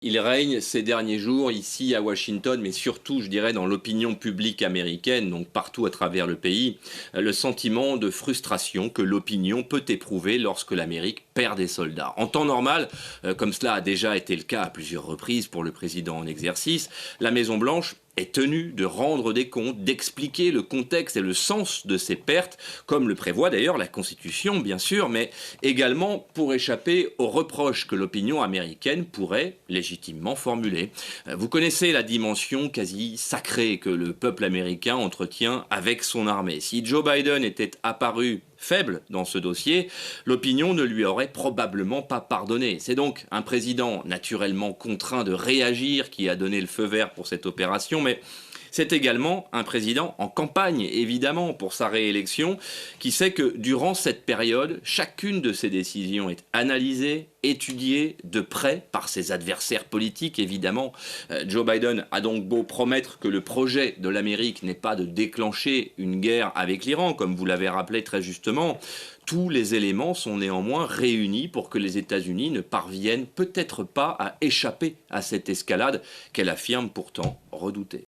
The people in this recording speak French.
Il règne ces derniers jours ici à Washington, mais surtout, je dirais, dans l'opinion publique américaine, donc partout à travers le pays, le sentiment de frustration que l'opinion peut éprouver lorsque l'Amérique perd des soldats. En temps normal, comme cela a déjà été le cas à plusieurs reprises pour le président en exercice, la Maison-Blanche est tenue de rendre des comptes, d'expliquer le contexte et le sens de ces pertes, comme le prévoit d'ailleurs la Constitution, bien sûr, mais également pour échapper aux reproches que l'opinion américaine pourrait légitimement formuler. Vous connaissez la dimension quasi sacrée que le peuple américain entretient avec son armée. Si Joe Biden était apparu faible dans ce dossier, l'opinion ne lui aurait probablement pas pardonné. C'est donc un président naturellement contraint de réagir qui a donné le feu vert pour cette opération, mais c'est également un président en campagne, évidemment, pour sa réélection, qui sait que durant cette période, chacune de ses décisions est analysée, étudiée de près par ses adversaires politiques, évidemment. Joe Biden a donc beau promettre que le projet de l'Amérique n'est pas de déclencher une guerre avec l'Iran, comme vous l'avez rappelé très justement. Tous les éléments sont néanmoins réunis pour que les États-Unis ne parviennent peut-être pas à échapper à cette escalade qu'elle affirme pourtant redouter.